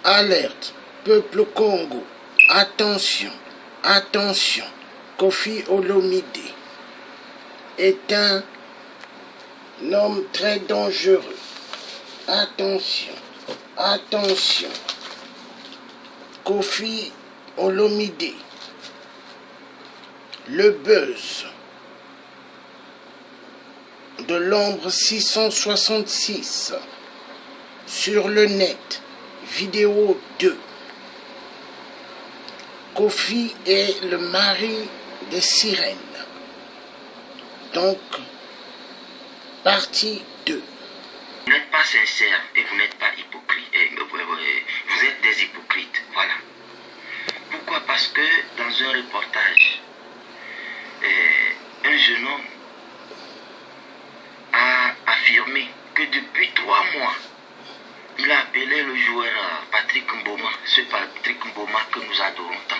Alerte, peuple Congo, attention, attention, Koffi Olomide est un homme très dangereux. Attention, attention, Koffi Olomide, le buzz de l'ombre 666 sur le net, vidéo 2. Koffi est le mari des sirènes. Donc, partie 2. Vous n'êtes pas sincère et vous n'êtes pas hypocrite. Vous êtes des hypocrites, voilà. Pourquoi? Parce que dans un reportage, un jeune homme a affirmé que depuis 3 mois, il a appelé le joueur Patrick Mboma, ce Patrick Mboma que nous adorons tant,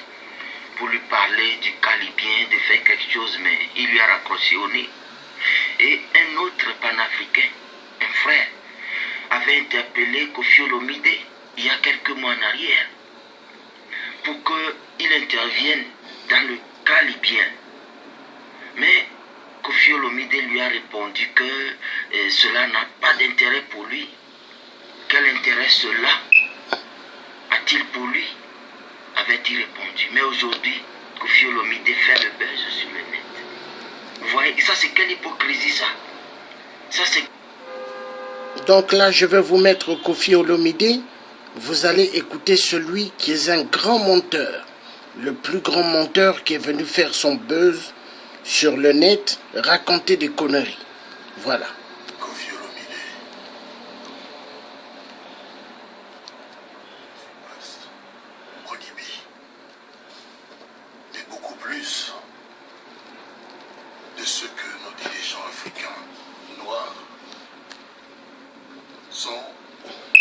pour lui parler du cas libyen, de faire quelque chose, mais il lui a raccroché au nez. Et un autre panafricain, un frère, avait interpellé Koffi Olomide il y a quelques mois en arrière pour qu'il intervienne dans le cas libyen. Mais Koffi Olomide lui a répondu que cela n'a pas d'intérêt pour lui. Quel intérêt cela a-t-il pour lui? Avait-il répondu. Mais aujourd'hui, Koffi Olomide fait le buzz sur le net. Vous voyez, ça c'est quelle hypocrisie ça? Ça c'est... Donc là, je vais vous mettre Koffi Olomide. Vous allez écouter celui qui est un grand menteur. Le plus grand menteur qui est venu faire son buzz sur le net, raconter des conneries. Voilà. Koffi Olomide. Odibi. Mais beaucoup plus de ce que nos dirigeants africains noirs sont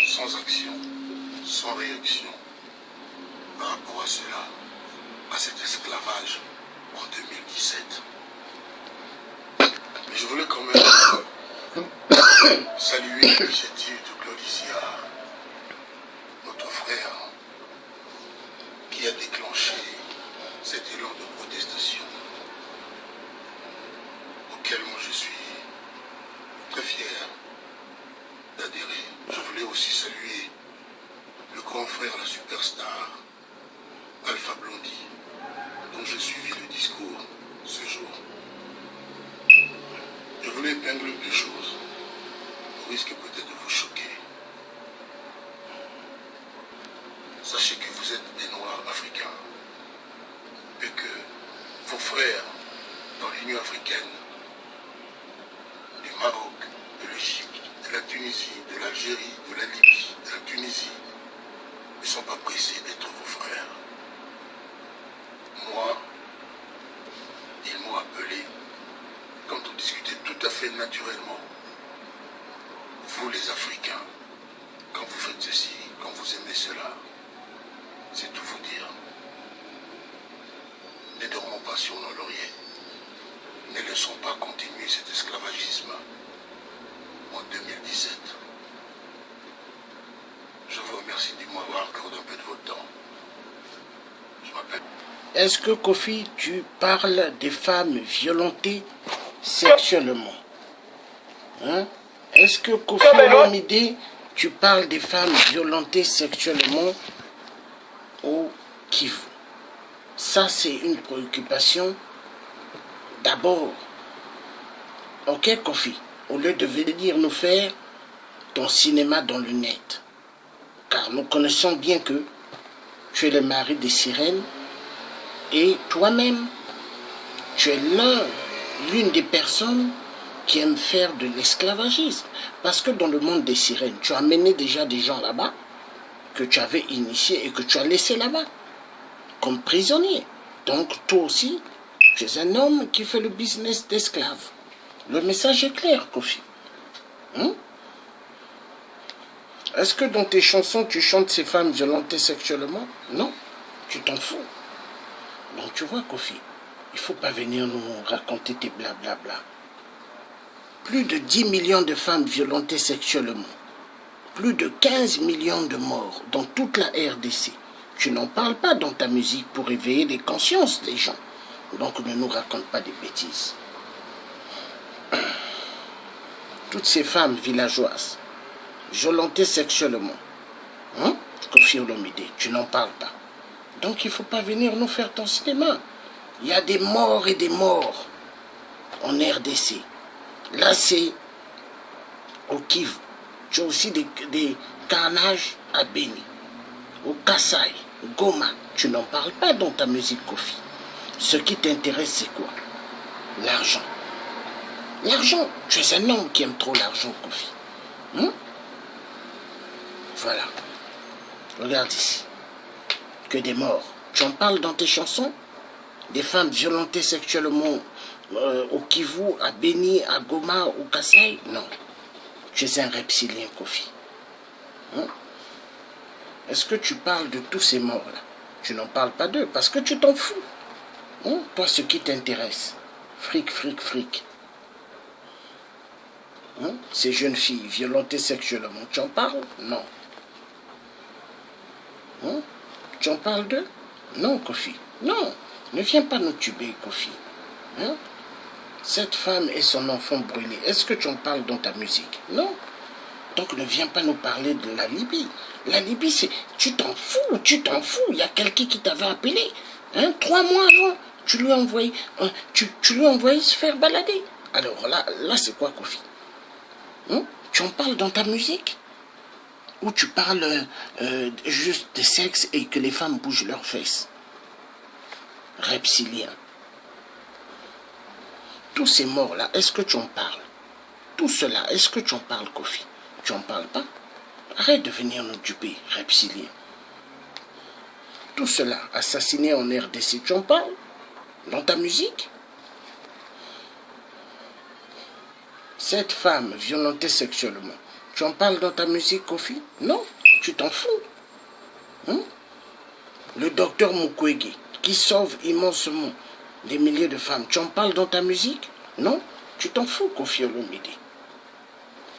sans action, sans réaction par rapport à cela, à cet esclavage en 2017. Mais je voulais quand même saluer l'initiative de Claude Issihar, notre frère, qui a déclenché cet élan de protestation auquel moi je suis très fier d'adhérer. Je voulais aussi saluer le grand frère, la superstar, Alpha Blondy, dont j'ai suivi le discours ce jour. Je voulais épingler 2 choses, au risque peut-être de vous choquer. Sachez que vous êtes des Noirs africains et que vos frères dans l'Union africaine, du Maroc, de l'Égypte, de la Tunisie, de l'Algérie, de la Libye, de la Tunisie, ne sont pas pressés d'être vos frères. Moi, ils m'ont appelé quand on discutait tout à fait naturellement. Vous les Africains, quand vous faites ceci, quand vous aimez cela, c'est tout vous dire. Ne dormons pas sur nos lauriers. Ne laissons pas continuer cet esclavagisme en 2017. Je vous remercie de m'avoir accordé un peu de votre temps. Je m'appelle... Est-ce que Koffi, tu parles des femmes violentées sexuellement? Hein? Est-ce que Koffi Olomide, tu parles des femmes violentées sexuellement au Kivu? Ça, c'est une préoccupation d'abord. Ok, Koffi, au lieu de venir nous faire ton cinéma dans le net, car nous connaissons bien que tu es le mari des sirènes et toi-même, tu es l'une des personnes qui aiment faire de l'esclavagisme. Parce que dans le monde des sirènes, tu as amené déjà des gens là-bas que tu avais initiés et que tu as laissés là-bas comme prisonniers. Donc toi aussi, tu es un homme qui fait le business d'esclaves. Le message est clair, Koffi. Hein? Est-ce que dans tes chansons, tu chantes ces femmes violentées sexuellement? Non, tu t'en fous. Donc tu vois, Koffi, il ne faut pas venir nous raconter tes blablabla. Plus de 10 millions de femmes violentées sexuellement. plus de 15 millions de morts dans toute la RDC. Tu n'en parles pas dans ta musique pour éveiller les consciences des gens. Donc ne nous raconte pas des bêtises. Toutes ces femmes villageoises, violentées sexuellement, Koffi Olomide, tu n'en parles pas. Donc il ne faut pas venir nous faire ton cinéma. Il y a des morts et des morts en RDC. Là c'est au Kivu. Tu as aussi des carnages à Béni, au Kassai, Goma. Tu n'en parles pas dans ta musique, Koffi. Ce qui t'intéresse, c'est quoi? L'argent. L'argent. Tu es un homme qui aime trop l'argent, Koffi. Voilà. Regarde ici. Que des morts. Tu en parles dans tes chansons? Des femmes violentées sexuellement au Kivu, à Béni, à Goma, au Kassai? Non. Tu es un reptilien, Koffi. Est-ce que tu parles de tous ces morts-là? Tu n'en parles pas d'eux parce que tu t'en fous. Toi, ce qui t'intéresse, fric, fric, fric. Ces jeunes filles violentées sexuellement, tu en parles? Non. Tu en parles d'eux? Non, Koffi. Non. Ne viens pas nous tuber, Koffi. Cette femme et son enfant brûlé, est-ce que tu en parles dans ta musique? Non. Donc ne viens pas nous parler de la Libye. La Libye, c'est... Tu t'en fous, tu t'en fous. Il y a quelqu'un qui t'avait appelé. 3 mois avant, tu lui as envoyé, tu lui as envoyé se faire balader. Alors là c'est quoi, Koffi? Tu en parles dans ta musique? Ou tu parles juste de sexe et que les femmes bougent leurs fesses? Reptilien. Tous ces morts-là, est-ce que tu en parles? Tout cela, est-ce que tu en parles, Koffi? Tu en parles pas? Arrête de venir nous duper, reptilien. Tout cela, assassiné en RDC, tu en parles? Dans ta musique? Cette femme violentée sexuellement, tu en parles dans ta musique, Koffi? Non, tu t'en fous. Le docteur Mukwege, qui sauve immensément des milliers de femmes, tu en parles dans ta musique? Non, tu t'en fous, Koffi Olomide.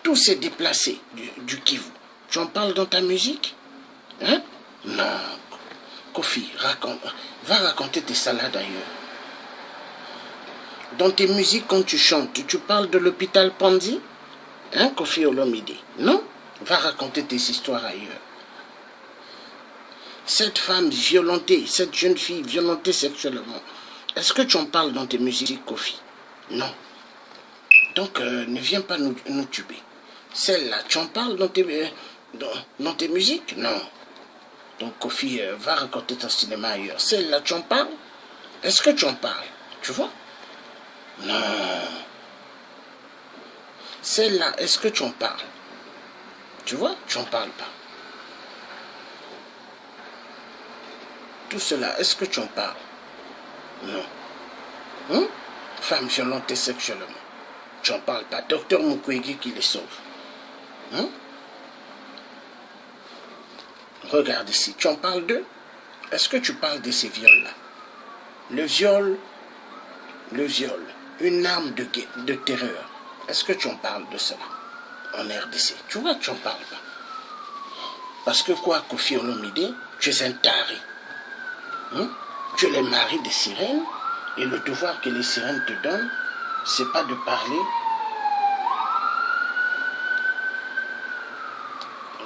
Tous ces déplacés du Kivu, tu en parles dans ta musique? Non. Koffi, va raconter tes salades ailleurs. Dans tes musiques, quand tu chantes, tu parles de l'hôpital Panzi? Koffi Olomide? Non? Va raconter tes histoires ailleurs. Cette femme violentée, cette jeune fille violentée sexuellement, est-ce que tu en parles dans tes musiques, Koffi? Non. Donc, ne viens pas nous tuber. Celle-là, tu en parles dans tes musiques? Non. Donc, Koffi, va raconter ton cinéma ailleurs. Celle-là, tu en parles? Est-ce que tu en parles? Tu vois? Non. Celle-là, est-ce que tu en parles? Tu vois? Tu en parles pas. Tout cela, est-ce que tu en parles? Non. Femme violentée sexuellement. Tu n'en parles pas. Docteur Mukwege qui les sauve. Regarde ici. Tu en parles d'eux? Est-ce que tu parles de ces viols-là? Le viol, une arme de terreur. Est-ce que tu en parles de cela en RDC? Tu vois, tu n'en parles pas. Parce que quoi, Koffi Olomide, tu es un taré. Tu es le mari des sirènes et le devoir que les sirènes te donnent, c'est pas de parler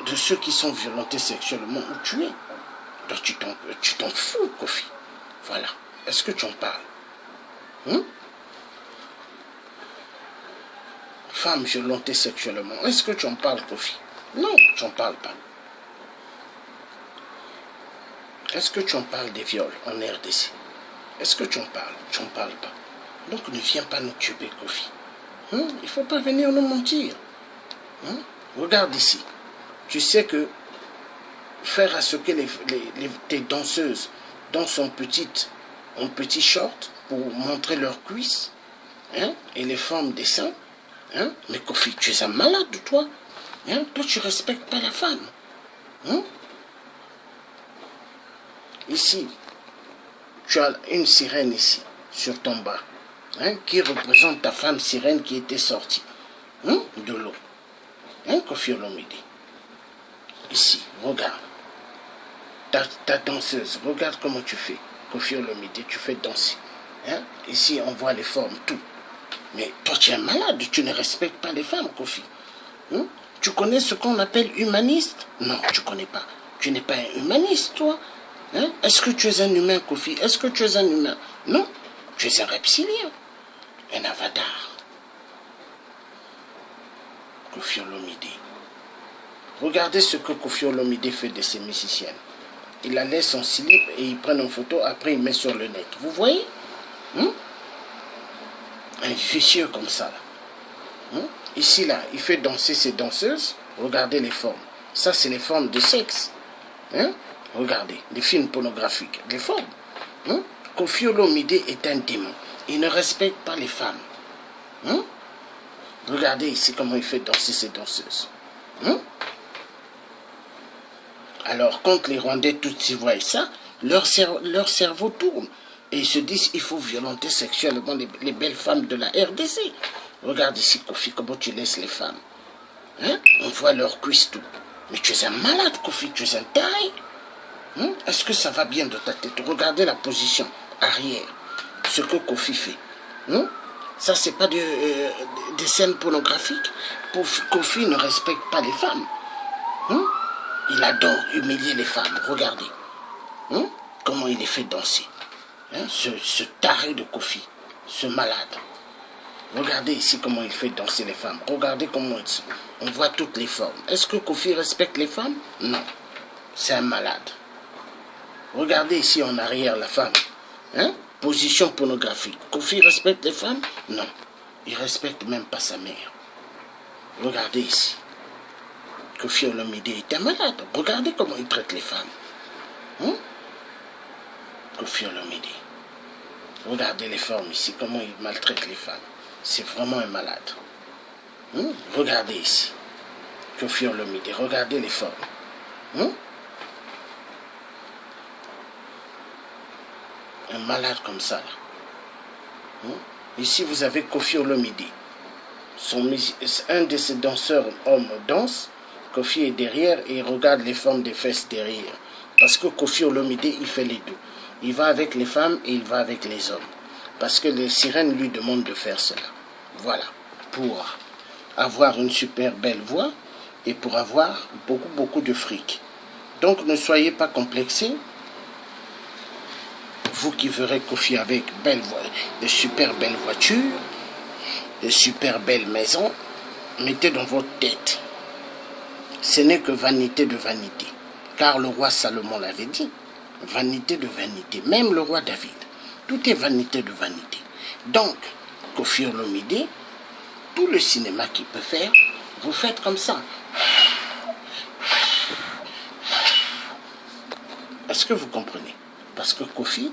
de ceux qui sont violentés sexuellement ou tués. Donc tu t'en fous, Koffi. Voilà. Est-ce que tu en parles? Femme violentée sexuellement, est-ce que tu en parles, Koffi? Non, tu n'en parles pas. Est-ce que tu en parles des viols en RDC? Est-ce que tu en parles? Tu n'en parles pas. Donc ne viens pas nous tuer, Koffi. Il ne faut pas venir nous mentir. Regarde ici. Tu sais que faire à ce que tes danseuses dansent en petit short pour montrer leurs cuisses, et les formes des seins, mais Koffi, tu es un malade, toi. Toi, tu ne respectes pas la femme. Ici, tu as une sirène ici, sur ton bras, qui représente ta femme sirène qui était sortie de l'eau. Koffi Olomide. Ici, regarde. Ta danseuse, regarde comment tu fais. Koffi Olomide, tu fais danser. Hein? Ici, on voit les formes, tout. Mais toi, tu es malade, tu ne respectes pas les femmes, Koffi. Hein? Tu connais ce qu'on appelle humaniste? Non, tu ne connais pas. Tu n'es pas un humaniste, toi. Hein? Est-ce que tu es un humain, Koffi? Est-ce que tu es un humain? Non, tu es un reptilien, un avatar. Koffi Olomide. Regardez ce que Koffi Olomide fait de ses musiciennes. Il la laisse en slip et il prend une photo, après il met sur le net. Vous voyez? Un vicieux comme ça. Là. Ici, là, il fait danser ses danseuses. Regardez les formes. Ça, c'est les formes de sexe. Regardez, les films pornographiques. Les formes. Koffi Olomide est un démon. Il ne respecte pas les femmes. Regardez ici comment il fait danser ses danseuses. Alors, quand les Rwandais tous voient ça, leur cerveau tourne. Et ils se disent, il faut violenter sexuellement les belles femmes de la RDC. Regarde ici, Koffi, comment tu laisses les femmes. On voit leurs cuisses tout. Mais tu es un malade, Koffi, tu es un taré. Est-ce que ça va bien de ta tête? Regardez la position arrière. Ce que Koffi fait. Ça, c'est pas des scènes pornographiques. Koffi ne respecte pas les femmes. Il adore humilier les femmes. Regardez. Comment il les fait danser. Ce taré de Koffi. Ce malade. Regardez ici comment il fait danser les femmes. Regardez comment on voit toutes les formes. Est-ce que Koffi respecte les femmes? Non. C'est un malade. Regardez ici en arrière la femme. Position pornographique. Koffi respecte les femmes? Non. Il respecte même pas sa mère. Regardez ici. Koffi Olomide est un malade. Regardez comment il traite les femmes. Koffi Olomide. Regardez les formes ici, comment il maltraite les femmes. C'est vraiment un malade. Regardez ici. Koffi Olomide. Regardez les formes. Un malade comme ça. Là. Ici, vous avez Koffi Olomide. Un de ses danseurs hommes danse. Koffi est derrière et il regarde les formes des fesses derrière. Parce que Koffi Olomide, il fait les deux. Il va avec les femmes et il va avec les hommes. Parce que les sirènes lui demandent de faire cela. Voilà. Pour avoir une super belle voix et pour avoir beaucoup de fric. Donc ne soyez pas complexés. Vous qui verrez Koffi avec de super belles voitures, de super belles maisons, mettez dans votre tête. Ce n'est que vanité de vanité. Car le roi Salomon l'avait dit. Vanité de vanité. Même le roi David. Tout est vanité de vanité. Donc, Koffi Olomide, tout le cinéma qu'il peut faire, vous faites comme ça. Est-ce que vous comprenez? Parce que Koffi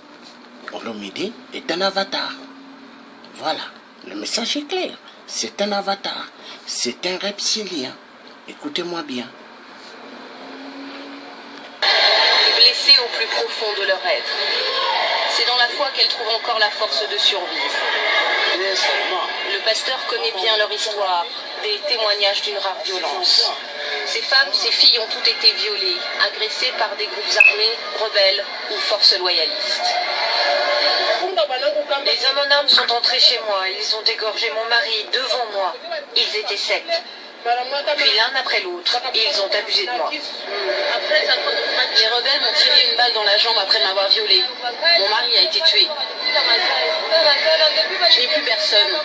Olomide est un avatar. Voilà. Le message est clair. C'est un avatar. C'est un reptilien. Écoutez-moi bien. Blessées au plus profond de leur être. C'est dans la foi qu'elles trouvent encore la force de survivre. Le pasteur connaît bien leur histoire, des témoignages d'une rare violence. Ces femmes, ces filles ont toutes été violées, agressées par des groupes armés, rebelles ou forces loyalistes. Les hommes en armes sont entrés chez moi, ils ont égorgé mon mari devant moi. Ils étaient 7. Puis l'un après l'autre, ils ont abusé de moi. Les rebelles m'ont tiré une balle dans la jambe après m'avoir violée. Mon mari a été tué. Je n'ai plus personne.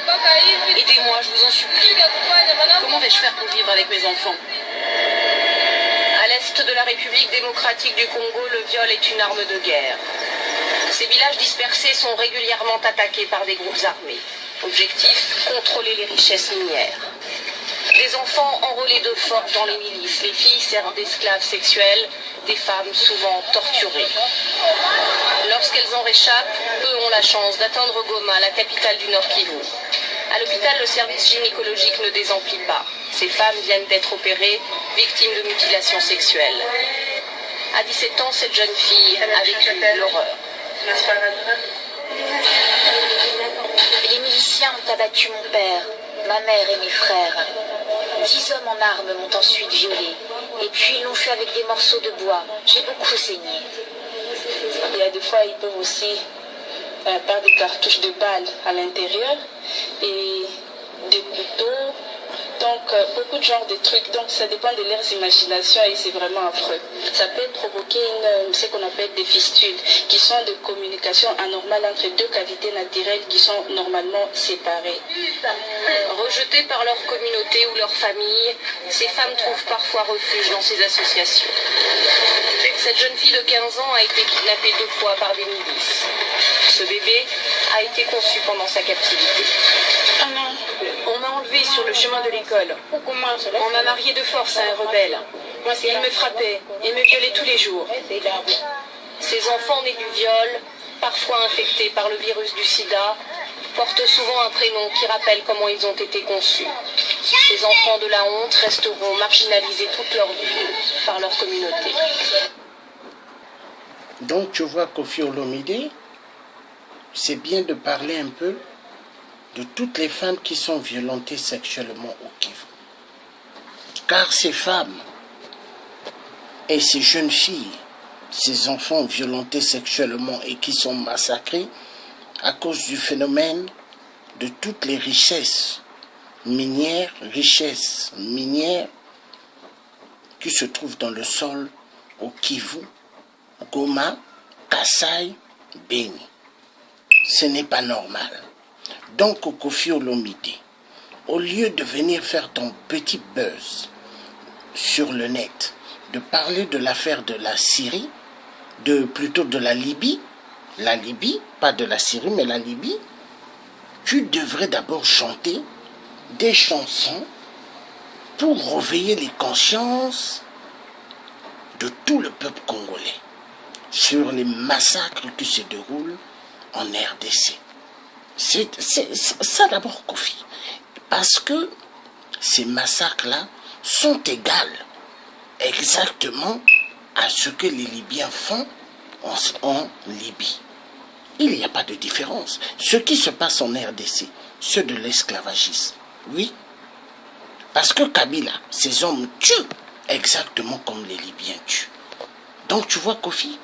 Aidez-moi, je vous en supplie. Comment vais-je faire pour vivre avec mes enfants? À l'est de la République démocratique du Congo, le viol est une arme de guerre. Ces villages dispersés sont régulièrement attaqués par des groupes armés. Objectif, contrôler les richesses minières. Les enfants enrôlés de force dans les milices, les filles servent d'esclaves sexuels, des femmes souvent torturées. Lorsqu'elles en réchappent, peu ont la chance d'atteindre Goma, la capitale du Nord Kivu. À l'hôpital, le service gynécologique ne désemplit pas. Ces femmes viennent d'être opérées, victimes de mutilations sexuelles. À 17 ans, cette jeune fille a vécu l'horreur. Les miliciens ont abattu mon père, ma mère et mes frères. 10 hommes en armes m'ont ensuite violée. Et puis ils l'ont fait avec des morceaux de bois. J'ai beaucoup saigné. Il y a des fois, ils peuvent aussi faire des cartouches de balles à l'intérieur et des couteaux. Donc, beaucoup de genres de trucs. Donc, ça dépend de leurs imaginations et c'est vraiment affreux. Ça peut provoquer ce qu'on appelle des fistules, qui sont de communication anormale entre deux cavités naturelles qui sont normalement séparées. Rejetées par leur communauté ou leur famille, ces femmes trouvent parfois refuge dans ces associations. Cette jeune fille de 15 ans a été kidnappée 2 fois par des milices. Ce bébé a été conçu pendant sa captivité. On m'a enlevé sur le chemin de l'école. On m'a marié de force à un rebelle. Il me frappait et me violait tous les jours. Ces enfants nés du viol, parfois infectés par le virus du sida, portent souvent un prénom qui rappelle comment ils ont été conçus. Ces enfants de la honte resteront marginalisés toute leur vie par leur communauté. Donc tu vois, Koffi Olomide, c'est bien de parler un peu de toutes les femmes qui sont violentées sexuellement au Kivu. Car ces femmes et ces jeunes filles, ces enfants violentés sexuellement et qui sont massacrés à cause du phénomène de toutes les richesses minières qui se trouvent dans le sol au Kivu, Goma, Kasaï, Beni. Ce n'est pas normal. Donc, au Koffi Olomide, au lieu de venir faire ton petit buzz sur le net, de parler de l'affaire de la Syrie, plutôt de la Libye, pas de la Syrie, mais la Libye, tu devrais d'abord chanter des chansons pour réveiller les consciences de tout le peuple congolais sur les massacres qui se déroulent en RDC. C'est ça d'abord, Koffi. Parce que ces massacres-là sont égales exactement à ce que les Libyens font en Libye. Il n'y a pas de différence. Ce qui se passe en RDC, c'est de l'esclavagisme. Oui. Parce que Kabila, ces hommes tuent exactement comme les Libyens tuent. Donc tu vois, Koffi,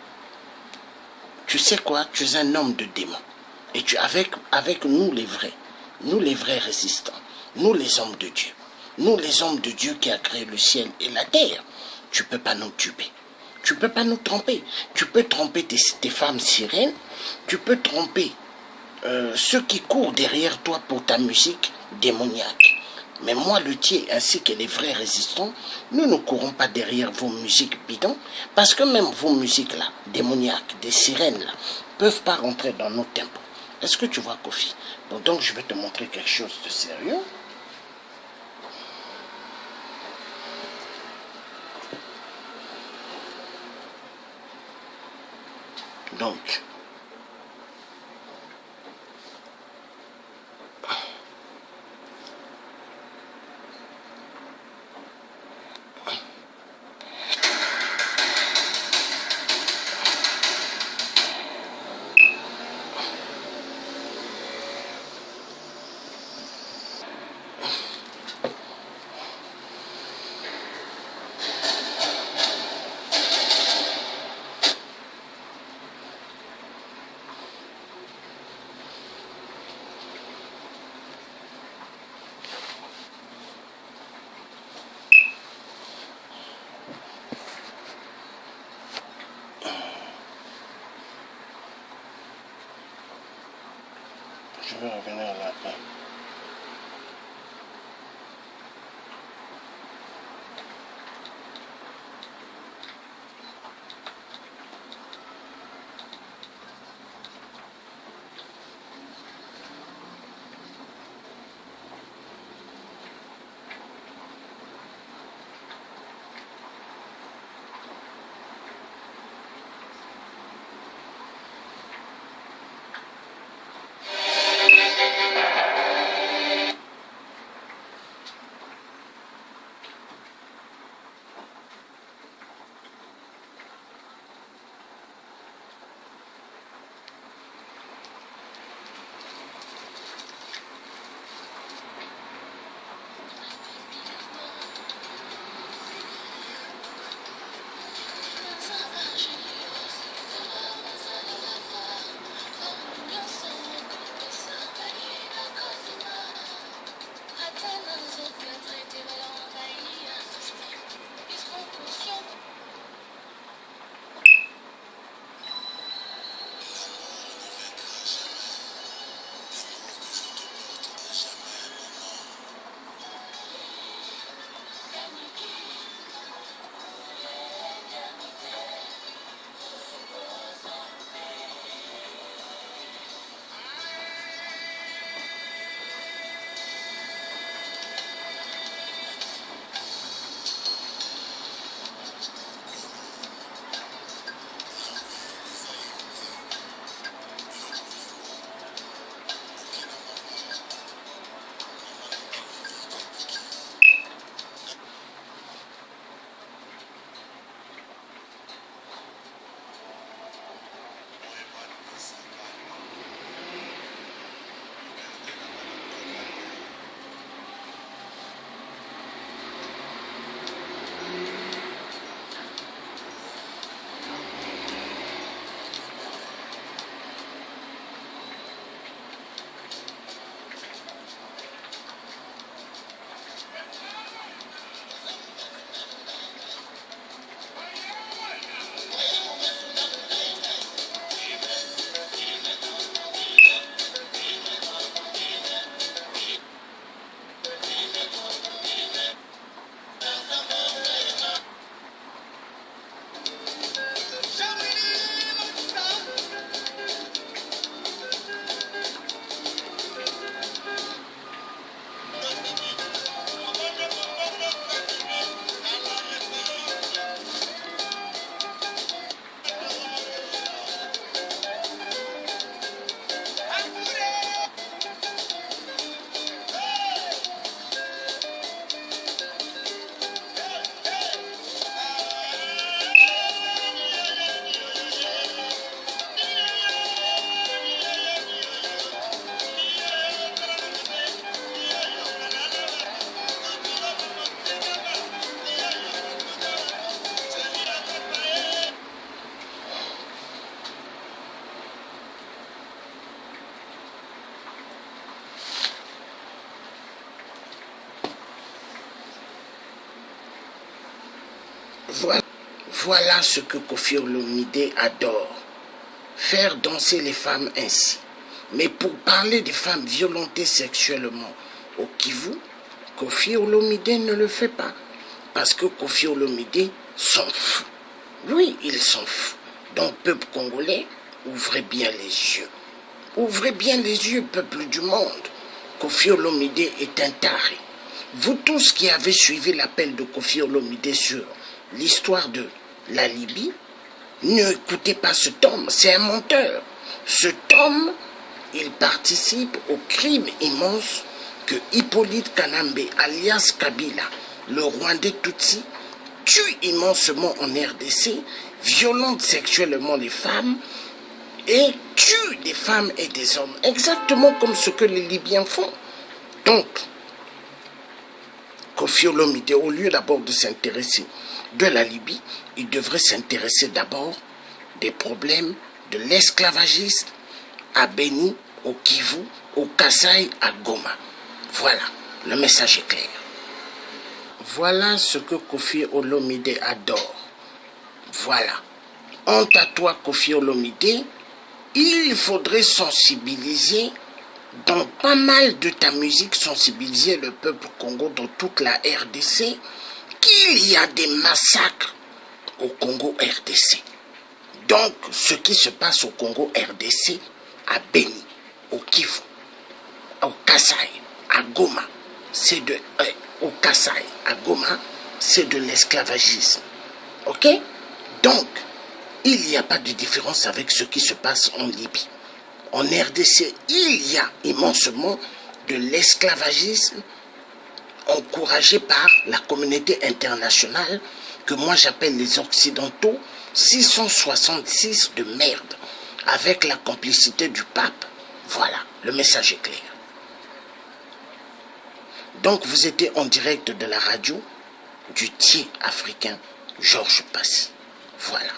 tu sais quoi, tu es un homme de démon. Et tu avec nous les vrais résistants, nous les hommes de Dieu, nous les hommes de Dieu qui a créé le ciel et la terre, tu ne peux pas nous tuer, tu ne peux pas nous tromper. Tu peux tromper tes femmes sirènes, tu peux tromper ceux qui courent derrière toi pour ta musique démoniaque. Mais moi, le Thier, ainsi que les vrais résistants, nous ne courons pas derrière vos musiques bidons, parce que même vos musiques-là, démoniaques, des sirènes-là, ne peuvent pas rentrer dans nos tempos. Est-ce que tu vois, Koffi? Bon, donc je vais te montrer quelque chose de sérieux. Donc, je vais revenir là. Voilà ce que Koffi Olomide adore. Faire danser les femmes ainsi. Mais pour parler des femmes violentées sexuellement au Kivu, Koffi Olomide ne le fait pas. Parce que Koffi Olomide s'en fout. Oui, il s'en fout. Donc, peuple congolais, ouvrez bien les yeux. Ouvrez bien les yeux, peuple du monde. Koffi Olomide est un taré. Vous tous qui avez suivi l'appel de Koffi Olomide sur l'histoire de la Libye, n'écoutez pas cet homme, c'est un menteur. Cet homme, il participe au crime immense que Hippolyte Kanambe, alias Kabila, le Rwandais Tutsi, tue immensement en RDC, violente sexuellement les femmes et tue des femmes et des hommes, exactement comme ce que les Libyens font. Donc, Koffi Olomide, au lieu d'abord de s'intéresser de la Libye, il devrait s'intéresser d'abord des problèmes de l'esclavagisme à Beni, au Kivu, au Kasaï, à Goma. Voilà, le message est clair. Voilà ce que Koffi Olomide adore. Voilà. Honte à toi, Koffi Olomide, il faudrait sensibiliser dans pas mal de ta musique, sensibiliser le peuple Congo dans toute la RDC qu'il y a des massacres au Congo RDC. Donc, ce qui se passe au Congo RDC, à Beni, au Kivu, au Kasaï, à Goma, c'est de au Kasaï, à Goma, c'est de l'esclavagisme. Ok? Donc, il n'y a pas de différence avec ce qui se passe en Libye. En RDC, il y a immensement de l'esclavagisme encouragé par la communauté internationale que moi j'appelle les Occidentaux 666 de merde avec la complicité du pape. Voilà, le message est clair. Donc vous étiez en direct de la radio du Thier africain Georges Passy. Voilà.